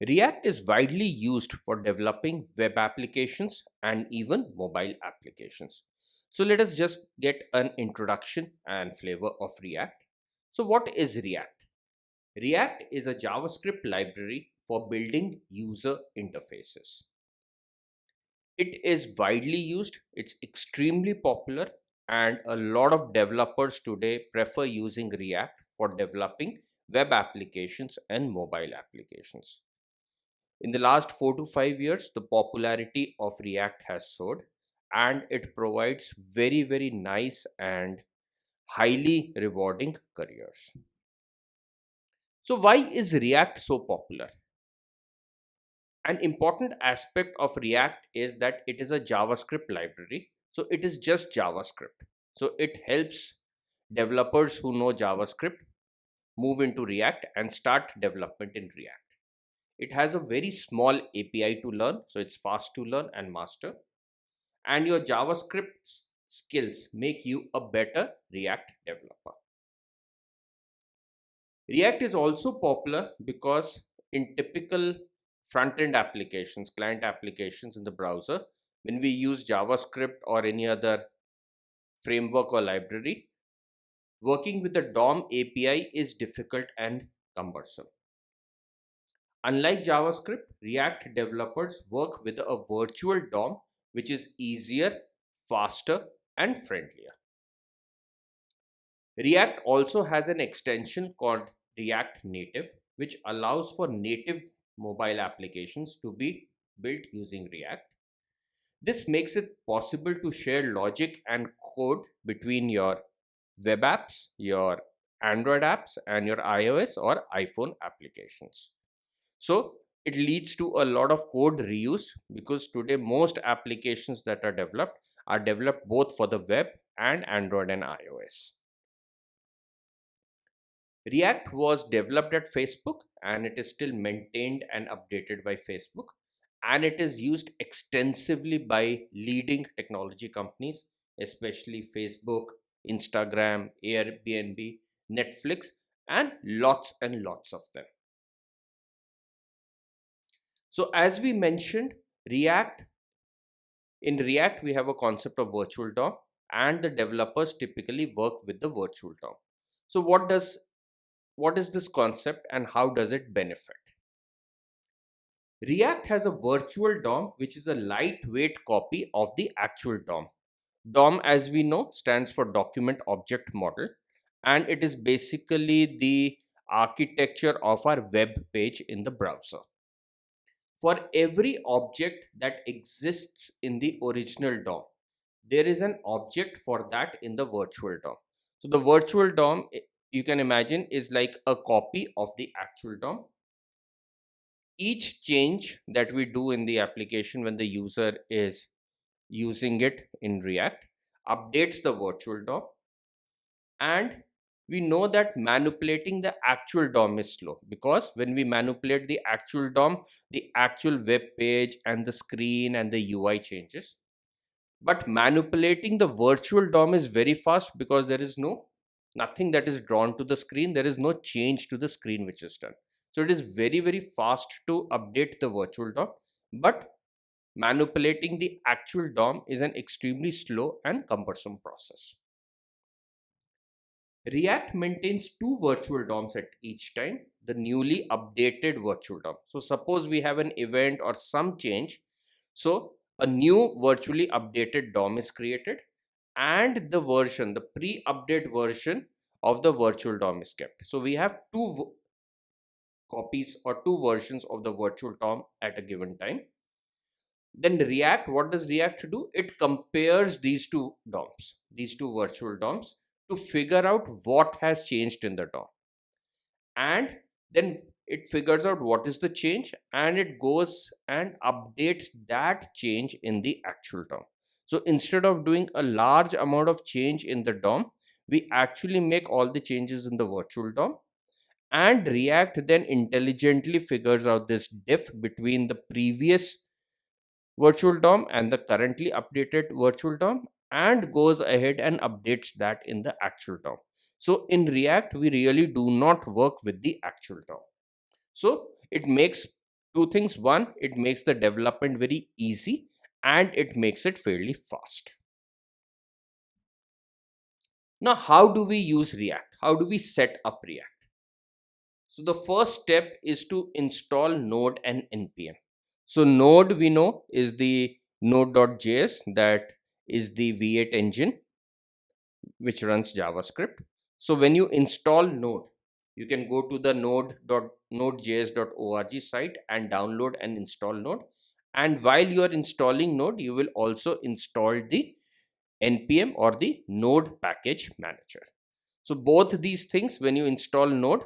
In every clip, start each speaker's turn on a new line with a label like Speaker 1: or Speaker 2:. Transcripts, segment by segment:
Speaker 1: React is widely used for developing web applications and even mobile applications. So let us just get an introduction and flavor of React. So what is React? React is a JavaScript library for building user interfaces. It is widely used, it's extremely popular, and a lot of developers today prefer using React for developing web applications and mobile applications. In the last 4 to 5 years, the popularity of React has soared and it provides very, very nice and highly rewarding careers. So, why is React so popular? An important aspect of React is that it is a JavaScript library. So, it is just JavaScript. So, it helps developers who know JavaScript move into React and start development in React. It has a very small API to learn, so it's fast to learn and master. And your JavaScript skills make you a better React developer. React is also popular because in typical front end applications, client applications in the browser, when we use JavaScript or any other framework or library, working with the DOM API is difficult and cumbersome. Unlike JavaScript, React developers work with a virtual DOM which is easier, faster, and friendlier. React also has an extension called React Native, which allows for native mobile applications to be built using React. This makes it possible to share logic and code between your web apps, your Android apps, and your iOS or iPhone applications. So it leads to a lot of code reuse because today most applications that are developed both for the web and Android and iOS. React was developed at Facebook and it is still maintained and updated by Facebook. And it is used extensively by leading technology companies, especially Facebook, Instagram, Airbnb, Netflix, and lots of them. So, as we mentioned, React in React, we have a concept of virtual DOM, and the developers typically work with the virtual DOM. So, what is this concept and how does it benefit? React has a virtual DOM which is a lightweight copy of the actual DOM. DOM, as we know, stands for Document Object Model, and it is basically the architecture of our web page in the browser. For every object that exists in the original DOM, there is an object for that in the virtual DOM. So the virtual DOM, you can imagine, is like a copy of the actual DOM. Each change that we do in the application when the user is using it in React updates the virtual DOM, and we know that manipulating the actual DOM is slow because when we manipulate the actual DOM, the actual web page and the screen and the UI changes. But manipulating the virtual DOM is very fast because there is nothing that is drawn to the screen. There is no change to the screen which is done. So it is very, very fast to update the virtual DOM. But manipulating the actual DOM is an extremely slow and cumbersome process. React maintains two virtual DOMs at each time, the newly updated virtual DOM. So suppose we have an event or some change. So a new virtually updated DOM is created and the pre-update version of the virtual DOM is kept. So we have two copies or two versions of the virtual DOM at a given time. Then React, what does React do? It compares these two DOMs, these two virtual DOMs to figure out what has changed in the DOM. And then it figures out what is the change and it goes and updates that change in the actual DOM. So instead of doing a large amount of change in the DOM, we actually make all the changes in the virtual DOM, and React then intelligently figures out this diff between the previous virtual DOM and the currently updated virtual DOM and goes ahead and updates that in the actual DOM. So in React, we really do not work with the actual DOM. So it makes Two things. One, it makes the development very easy and it makes it fairly fast. Now, how do we use React? How do we set up React? So the first step is to install Node and npm. So Node, we know, is the node.js, that is the V8 engine which runs JavaScript. So when you install Node, you can go to the node.nodejs.org site and download and install Node. And while you are installing Node, you will also install the npm or the Node package manager. So both these things, when you install Node,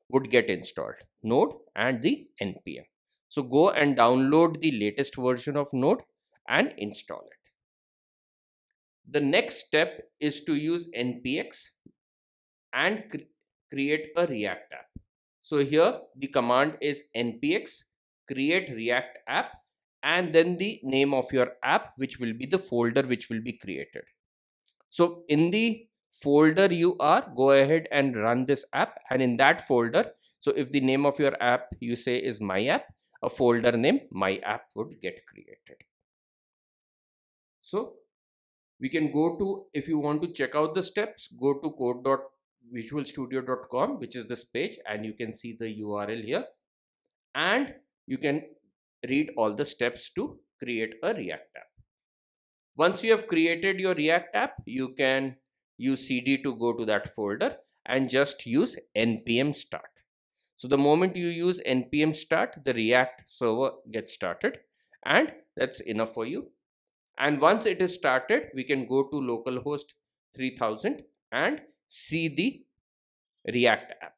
Speaker 1: would get installed, Node and the npm. So go and download the latest version of Node and install it. The next step is to use npx and create a React app. So here the command is npx create React app and then the name of your app, which will be the folder which will be created. So in the folder you are, go ahead and run this app, and in that folder, so if the name of your app you say is my app, a folder name my app would get created. So we can go to, if you want to check out the steps, go to code.visualstudio.com, which is this page, and you can see the URL here, and you can read all the steps to create a React app. Once you have created your React app, you can use cd to go to that folder and just use npm start. So the moment you use npm start, the React server gets started, and that's enough for you. And once it is started, we can go to localhost 3000 and see the React app.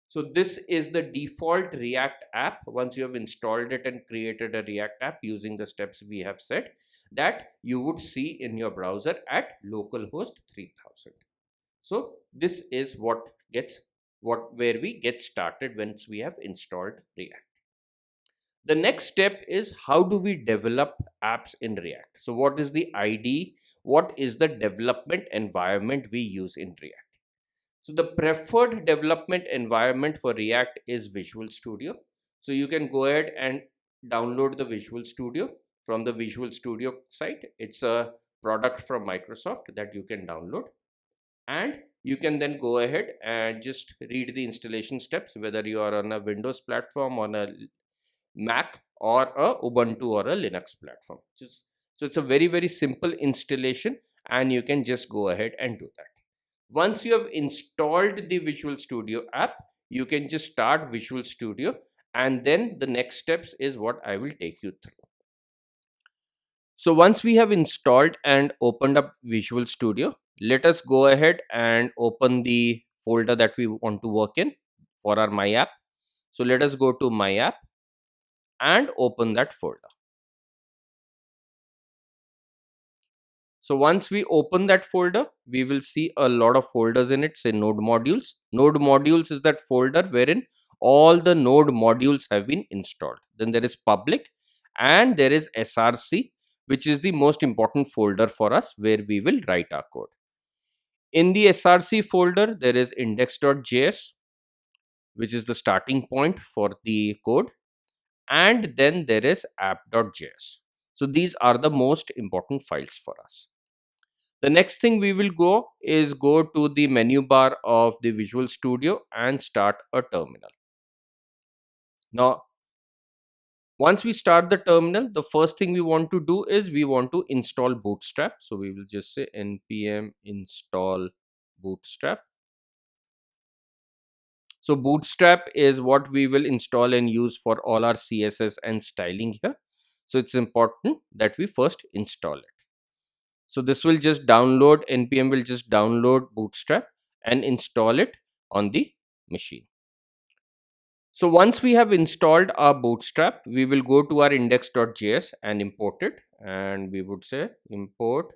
Speaker 1: So this is the default React app. Once you have installed it and created a React app using the steps we have said, that you would see in your browser at localhost 3000. So this is where we get started once we have installed React. The next step is, how do we develop apps in React? So what is the IDE? What is the development environment we use in React? So the preferred development environment for React is Visual Studio. So you can go ahead and download the Visual Studio from the Visual Studio site. It's a product from Microsoft that you can download, and you can then go ahead and just read the installation steps, whether you are on a Windows platform, on a Mac, or a Ubuntu or a Linux platform. So it's a very, very simple installation, and you can just go ahead and do that. Once you have installed the Visual Studio app, you can just start Visual Studio, and then the next steps is what I will take you through. So once we have installed and opened up Visual Studio, let us go ahead and open the folder that we want to work in for our My App. So let us go to My App and open that folder. So once we open that folder, we will see a lot of folders in it. Say Node Modules. Node Modules is that folder wherein all the Node modules have been installed. Then there is Public, and there is SRC, which is the most important folder for us, where we will write our code. In the SRC folder, there is index.js, which is the starting point for the code, and then there is app.js. So these are the most important files for us. The next thing we will go to the menu bar of the Visual Studio and start a terminal. Now, once we start the terminal, the first thing we want to do is we want to install Bootstrap. So we will just say npm install Bootstrap. So Bootstrap is what we will install and use for all our CSS and styling here. So it's important that we first install it. So this will just download, npm will just download Bootstrap and install it on the machine. So once we have installed our Bootstrap, we will go to our index.js and import it. And we would say import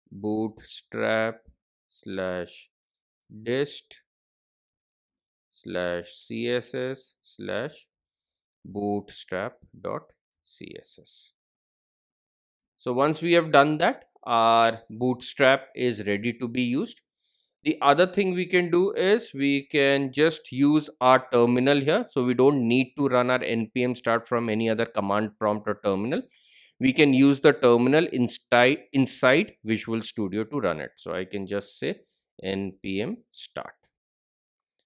Speaker 1: bootstrap slash dist slash css slash bootstrap.css. So once we have done that, our Bootstrap is ready to be used. The other thing we can do is we can just use our terminal here. So we don't need to run our npm start from any other command prompt or terminal. We can use the terminal inside Visual Studio to run it. So I can just say npm start.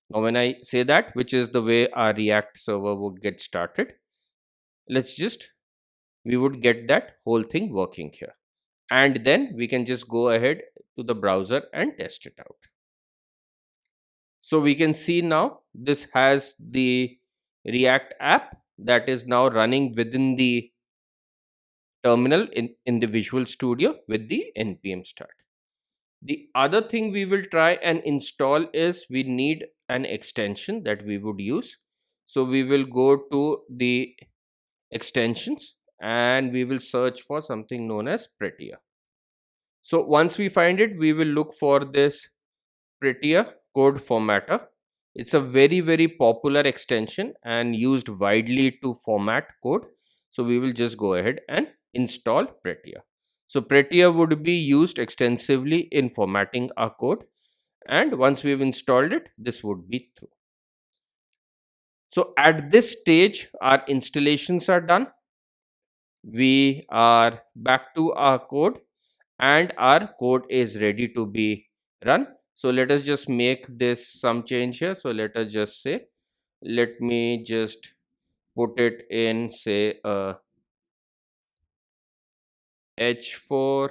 Speaker 1: Now when I say that, which is the way our React server would get started, we would get that whole thing working here. And then we can just go ahead to the browser and test it out. So we can see now this has the React app that is now running within the terminal in the Visual Studio with the npm start. The other thing we will try and install is we need an extension that we would use. So we will go to the extensions and we will search for something known as Prettier. So once we find it, we will look for this Prettier code formatter. It's a very popular extension and used widely to format code. So we will just go ahead and install Prettier. So Prettier would be used extensively in formatting our code, and once we've installed it, this would be through. So at this stage, our installations are done. We are back to our code and our code is ready to be run. So let us just make this some change here. So let us just say, let me just put it in, say, h4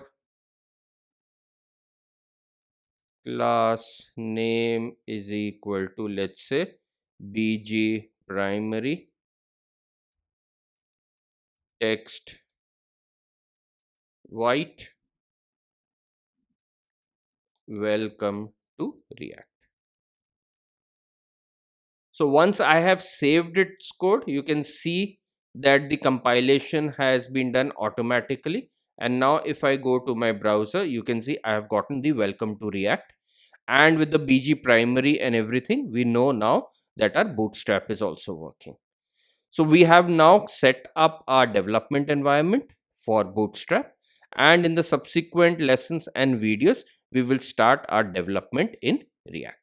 Speaker 1: class name is equal to, let's say, bg primary text white, welcome to React. So once I have saved its code, you can see that the compilation has been done automatically. And now if I go to my browser, you can see I have gotten the welcome to React. And with the BG primary and everything, we know now that our Bootstrap is also working. So we have now set up our development environment for Bootstrap. And in the subsequent lessons and videos, we will start our development in React.